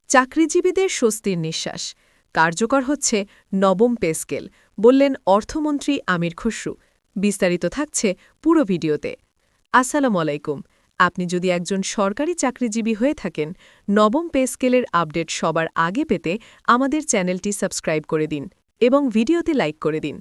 চাকরিজীবীদের স্বস্তির নিঃশ্বাস কার্যকর হচ্ছে নবম পে স্কেল, বললেন অর্থমন্ত্রী আমির খসরু। বিস্তারিত থাকছে পুরো ভিডিওতে। আসসালামু আলাইকুম। আপনি যদি একজন সরকারি চাকরিজীবী হয়ে থাকেন, নবম পে স্কেলের আপডেট সবার আগে পেতে আমাদের চ্যানেলটি সাবস্ক্রাইব করে দিন এবং ভিডিওতে লাইক করে দিন।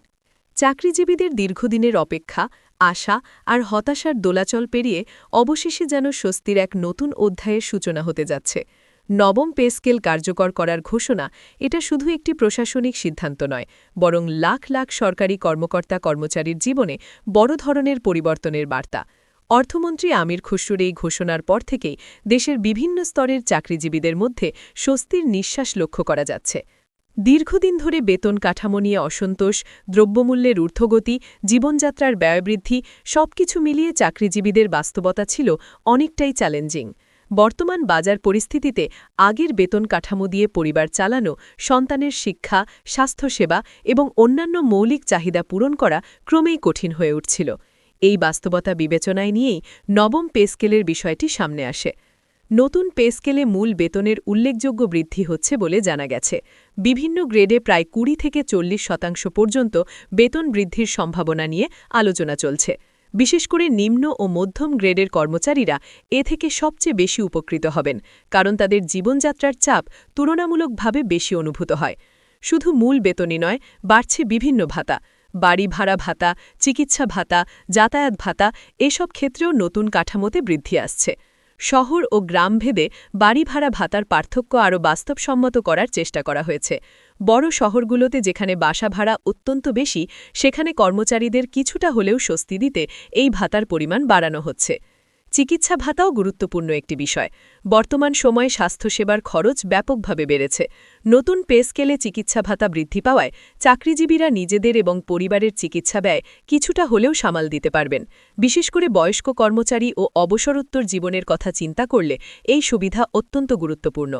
চাকরিজীবীদের দীর্ঘদিনের অপেক্ষা, আশা আর হতাশার দোলাচল পেরিয়ে অবশেষে যেন স্বস্তির এক নতুন অধ্যায়ের সূচনা হতে যাচ্ছে। নবম পে স্কেল কার্যকর করার ঘোষণা এটা শুধু একটি প্রশাসনিক সিদ্ধান্ত নয়, বরং লাখ লাখ সরকারি কর্মকর্তা কর্মচারীর জীবনে বড় ধরনের পরিবর্তনের বার্তা। অর্থমন্ত্রী আমির খসরুর এই ঘোষণার পর থেকেই দেশের বিভিন্ন স্তরের চাকরিজীবীদের মধ্যে স্বস্তির নিঃশ্বাস লক্ষ্য করা যাচ্ছে। দীর্ঘদিন ধরে বেতন কাঠামো নিয়ে অসন্তোষ, দ্রব্যমূল্যের ঊর্ধ্বগতি, জীবনযাত্রার ব্যয়বৃদ্ধি সবকিছু মিলিয়ে চাকরিজীবীদের বাস্তবতা ছিল অনেকটাই চ্যালেঞ্জিং। বর্তমান বাজার পরিস্থিতিতে আগের বেতন কাঠামো দিয়ে পরিবার চালানো, সন্তানের শিক্ষা, স্বাস্থ্যসেবা এবং অন্যান্য মৌলিক চাহিদা পূরণ করা ক্রমেই কঠিন হয়ে উঠছিল। এই বাস্তবতা বিবেচনায় নিয়েই নবম পে স্কেলের বিষয়টি সামনে আসে। নতুন পে স্কেলে মূল বেতনের উল্লেখযোগ্য বৃদ্ধি হচ্ছে বলে জানা গেছে। বিভিন্ন গ্রেডে প্রায় ২০ থেকে ৪০% পর্যন্ত বেতন বৃদ্ধির সম্ভাবনা নিয়ে আলোচনা চলছে। বিশেষ করে নিম্ন ও মধ্যম গ্রেডের কর্মচারীরা এ থেকে সবচেয়ে বেশি উপকৃত হবেন, কারণ তাদের জীবনযাত্রার চাপ তুলনামূলকভাবে বেশি অনুভূত হয়। শুধু মূল বেতনই নয়, বাড়ছে বিভিন্ন ভাতা, বাড়ি ভাড়া ভাতা, চিকিৎসা ভাতা, যাতায়াত ভাতা, এসব ক্ষেত্রেও নতুন কাঠামোতে বৃদ্ধি আসছে। শহর ও গ্রামভেদে বাড়ি ভাড়া ভাতার পার্থক্য আরও বাস্তবসম্মত করার চেষ্টা করা হয়েছে। বড় শহরগুলোতে যেখানে বাসা ভাড়া অত্যন্ত বেশি, সেখানে কর্মচারীদের কিছুটা হলেও স্বস্তি দিতে এই ভাতার পরিমাণ বাড়ানো হচ্ছে। চিকিৎসা ভাতাও গুরুত্বপূর্ণ একটি বিষয়। বর্তমান সময়ে স্বাস্থ্যসেবার খরচ ব্যাপকভাবে বেড়েছে। নতুন পে স্কেলে চিকিৎসা ভাতা বৃদ্ধি পাওয়ায় চাকরিজীবীরা নিজেদের এবং পরিবারের চিকিৎসা ব্যয় কিছুটা হলেও সামাল দিতে পারবেন। বিশেষ করে বয়স্ক কর্মচারী ও অবসরোত্তর জীবনের কথা চিন্তা করলে এই সুবিধা অত্যন্ত গুরুত্বপূর্ণ।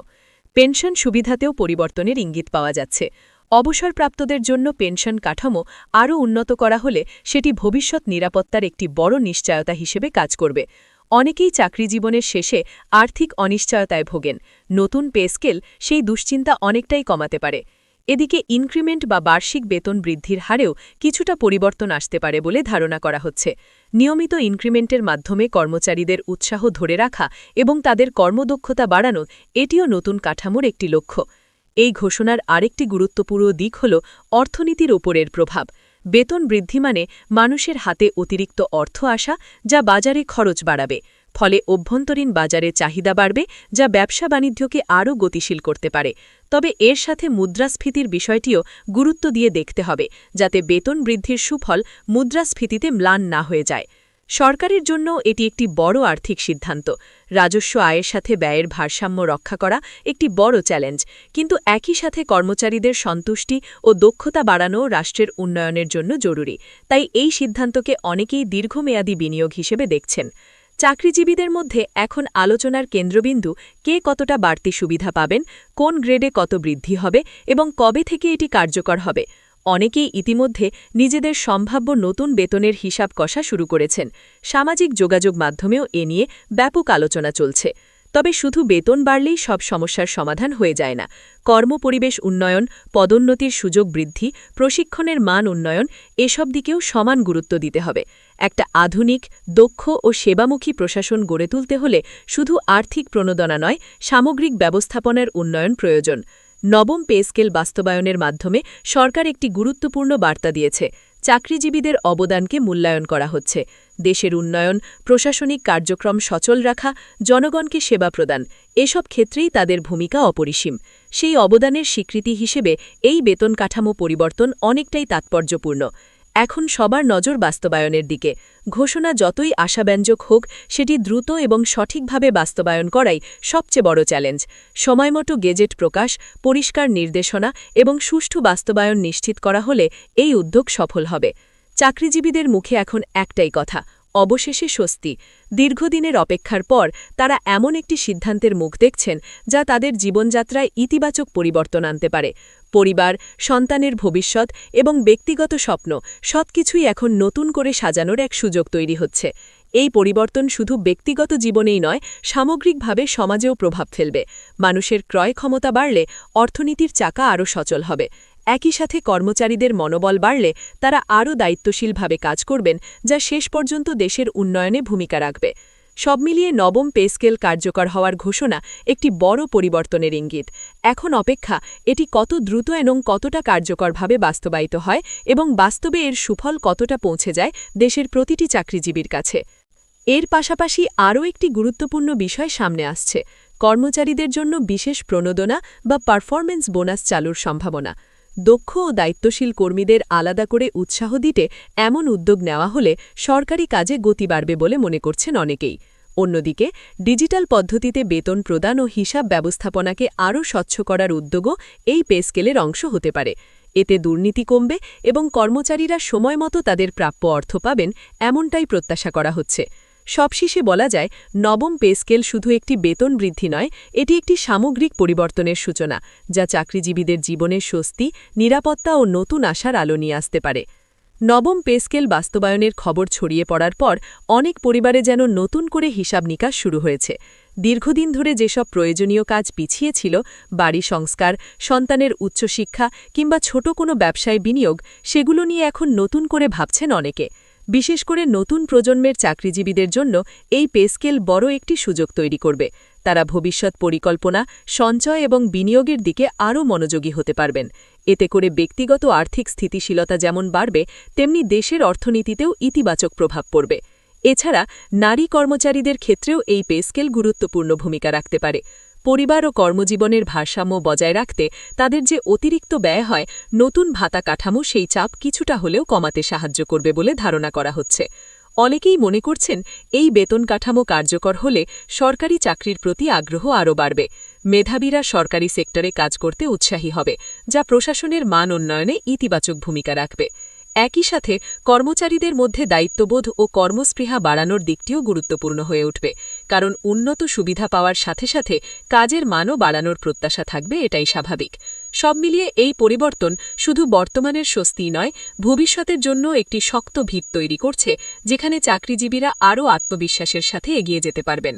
পেনশন সুবিধাতেও পরিবর্তনের ইঙ্গিত পাওয়া যাচ্ছে। অবসরপ্রাপ্তদের জন্য পেনশন কাঠামো আরও উন্নত করা হলে সেটি ভবিষ্যৎ নিরাপত্তার একটি বড় নিশ্চয়তা হিসেবে কাজ করবে। অনেকেই চাকরিজীবনের শেষে আর্থিক অনিশ্চয়তায় ভোগেন। নতুন পে স্কেল সেই দুশ্চিন্তা অনেকটাই কমাতে পারে। এদিকে ইনক্রিমেন্ট বা বার্ষিক বেতন বৃদ্ধির হারেও কিছুটা পরিবর্তন আসতে পারে বলে ধারণা করা হচ্ছে। নিয়মিত ইনক্রিমেন্টের মাধ্যমে কর্মচারীদের উৎসাহ ধরে রাখা এবং তাদের কর্মদক্ষতা বাড়ানো, এটিও নতুন কাঠামোর একটি লক্ষ্য। এই ঘোষণার আরেকটি গুরুত্বপূর্ণ দিক হল অর্থনীতির ওপরের প্রভাব। বেতন বৃদ্ধি মানে মানুষের হাতে অতিরিক্ত অর্থ আসা, যা বাজারে খরচ বাড়াবে। ফলে অভ্যন্তরীণ বাজারে চাহিদা বাড়বে, যা ব্যবসা বাণিজ্যকে আরও গতিশীল করতে পারে। তবে এর সাথে মুদ্রাস্ফীতির বিষয়টিও গুরুত্ব দিয়ে দেখতে হবে, যাতে বেতন বৃদ্ধির সুফল মুদ্রাস্ফীতিতে ম্লান না হয়ে যায়। সরকারের জন্য এটি একটি বড় আর্থিক সিদ্ধান্ত। রাজস্ব আয়ের সাথে ব্যয়ের ভারসাম্য রক্ষা করা একটি বড় চ্যালেঞ্জ, কিন্তু একই সাথে কর্মচারীদের সন্তুষ্টি ও দক্ষতা বাড়ানো রাষ্ট্রের উন্নয়নের জন্য জরুরি। তাই এই সিদ্ধান্তকে অনেকেই দীর্ঘমেয়াদী বিনিয়োগ হিসেবে দেখছেন। চাকরিজীবীদের মধ্যে এখন আলোচনার কেন্দ্রবিন্দু কে কতটা বাড়তি সুবিধা পাবেন, কোন গ্রেডে কত বৃদ্ধি হবে এবং কবে থেকে এটি কার্যকর হবে। অনেকেই ইতিমধ্যে নিজেদের সম্ভাব্য নতুন বেতনের হিসাব কষা শুরু করেছেন। সামাজিক যোগাযোগ মাধ্যমেও এ নিয়ে ব্যাপক আলোচনা চলছে। তবে শুধু বেতন বাড়লেই সব সমস্যার সমাধান হয়ে যায় না। কর্মপরিবেশ উন্নয়ন, পদোন্নতির সুযোগ বৃদ্ধি, প্রশিক্ষণের মান উন্নয়ন, এসব দিকেও সমান গুরুত্ব দিতে হবে। একটা আধুনিক, দক্ষ ও সেবামুখী প্রশাসন গড়ে তুলতে হলে শুধু আর্থিক প্রণোদনা নয়, সামগ্রিক ব্যবস্থাপনার উন্নয়ন প্রয়োজন। নবম পে স্কেল বাস্তবায়নের মাধ্যমে সরকার একটি গুরুত্বপূর্ণ বার্তা দিয়েছে। চাকরিজীবীদের অবদানকে মূল্যায়ন করা হচ্ছে। দেশের উন্নয়ন, প্রশাসনিক কার্যক্রম সচল রাখা, জনগণকে সেবা প্রদান, এসব ক্ষেত্রেই তাদের ভূমিকা অপরিসীম। সেই অবদানের স্বীকৃতি হিসেবে এই বেতন কাঠামো পরিবর্তন অনেকটাই তাৎপর্যপূর্ণ। এখন সবার নজর বাস্তবায়নের দিকে। ঘোষণা যতই আশাব্যঞ্জক হোক, সেটি দ্রুত এবং সঠিকভাবে বাস্তবায়ন করাই সবচেয়ে বড় চ্যালেঞ্জ। সময়মতো গেজেট প্রকাশ, পরিষ্কার নির্দেশনা এবং সুষ্ঠু বাস্তবায়ন নিশ্চিত করা হলে এই উদ্যোগ সফল হবে। চাকরিজীবীদের মুখে এখন একটাই কথা, অবশেষে স্বস্তি। দীর্ঘদিনের অপেক্ষার পর তারা এমন একটি সিদ্ধান্তের মুখ দেখছেন, যা তাদের জীবনযাত্রায় ইতিবাচক পরিবর্তন আনতে পারে। পরিবার, সন্তানের ভবিষ্যৎ এবং ব্যক্তিগত স্বপ্ন সবকিছুই এখন নতুন করে সাজানোর এক সুযোগ তৈরি হচ্ছে। এই পরিবর্তন শুধু ব্যক্তিগত জীবনেই নয়, সামগ্রিকভাবে সমাজেও প্রভাব ফেলবে। মানুষের ক্রয় ক্ষমতা বাড়লে অর্থনীতির চাকা আরও সচল হবে। একই সাথে কর্মচারীদের মনোবল বাড়লে তারা আরও দায়িত্বশীলভাবে কাজ করবেন, যা শেষ পর্যন্ত দেশের উন্নয়নে ভূমিকা রাখবে। সব মিলিয়ে নবম পে স্কেল কার্যকর হওয়ার ঘোষণা একটি বড় পরিবর্তনের ইঙ্গিত। এখন অপেক্ষা এটি কত দ্রুত এবং কতটা কার্যকরভাবে বাস্তবায়িত হয় এবং বাস্তবে এর সুফল কতটা পৌঁছে যায় দেশের প্রতিটি চাকরিজীবীর কাছে। এর পাশাপাশি আরও একটি গুরুত্বপূর্ণ বিষয় সামনে আসছে, কর্মচারীদের জন্য বিশেষ প্রণোদনা বা পারফরম্যান্স বোনাস চালুর সম্ভাবনা। দক্ষ ও দায়িত্বশীল কর্মীদের আলাদা করে উৎসাহ দিতে এমন উদ্যোগ নেওয়া হলে সরকারি কাজে গতি বাড়বে বলে মনে করছেন অনেকেই। অন্যদিকে ডিজিটাল পদ্ধতিতে বেতন প্রদান ও হিসাব ব্যবস্থাপনাকে আরও স্বচ্ছ করার উদ্যোগও এই পে স্কেলের অংশ হতে পারে। এতে দুর্নীতি কমবে এবং কর্মচারীরা সময়মতো তাদের প্রাপ্য অর্থ পাবেন, এমনটাই প্রত্যাশা করা হচ্ছে। সবশেষে বলা যায়, নবম পে স্কেল শুধু একটি বেতন বৃদ্ধি নয়, এটি একটি সামগ্রিক পরিবর্তনের সূচনা, যা চাকরিজীবীদের জীবনের স্বস্তি, নিরাপত্তা ও নতুন আশার আলো নিয়ে আসতে পারে। নবম পে স্কেল বাস্তবায়নের খবর ছড়িয়ে পড়ার পর অনেক পরিবারে যেন নতুন করে হিসাব নিকাশ শুরু হয়েছে। দীর্ঘদিন ধরে যেসব প্রয়োজনীয় কাজ পিছিয়ে ছিল, বাড়ি সংস্কার, সন্তানের উচ্চশিক্ষা কিংবা ছোট কোনো ব্যবসায় বিনিয়োগ, সেগুলো নিয়ে এখন নতুন করে ভাবছেন অনেকে। বিশেষ করে নতুন প্রজন্মের চাকরিজীবীদের জন্য এই পে স্কেল বড় একটি সুযোগ তৈরি করবে। তারা ভবিষ্যৎ পরিকল্পনা, সঞ্চয় এবং বিনিয়োগের দিকে আরও মনোযোগী হতে পারবেন। এতে করে ব্যক্তিগত আর্থিক স্থিতিশীলতা যেমন বাড়বে, তেমনি দেশের অর্থনীতিতেও ইতিবাচক প্রভাব পড়বে। এছাড়া নারী কর্মচারীদের ক্ষেত্রেও এই পে স্কেল গুরুত্বপূর্ণ ভূমিকা রাখতে পারে। পরিবার ও কর্মজীবনের ভারসাম্য বজায় রাখতে তাদের যে অতিরিক্ত ব্যয় হয়, নতুন ভাতা কাঠামো সেই চাপ কিছুটা হলেও কমাতে সাহায্য করবে বলে ধারণা করা হচ্ছে। অনেকেই মনে করছেন, এই বেতন কাঠামো কার্যকর হলে সরকারি চাকরির প্রতি আগ্রহ আরও বাড়বে। মেধাবীরা সরকারি সেক্টরে কাজ করতে উৎসাহী হবে, যা প্রশাসনের মান উন্নয়নে ইতিবাচক ভূমিকা রাখবে। একই সাথে কর্মচারীদের মধ্যে দায়িত্ববোধ ও কর্মস্পৃহা বাড়ানোর দিকটিও গুরুত্বপূর্ণ হয়ে উঠবে, কারণ উন্নত সুবিধা পাওয়ার সাথে সাথে কাজের মানও বাড়ানোর প্রত্যাশা থাকবে, এটাই স্বাভাবিক। সব মিলিয়ে এই পরিবর্তন শুধু বর্তমানের স্বস্তিই নয়, ভবিষ্যতের জন্য একটি শক্ত ভিত তৈরি করছে, যেখানে চাকরিজীবীরা আরও আত্মবিশ্বাসের সাথে এগিয়ে যেতে পারবেন।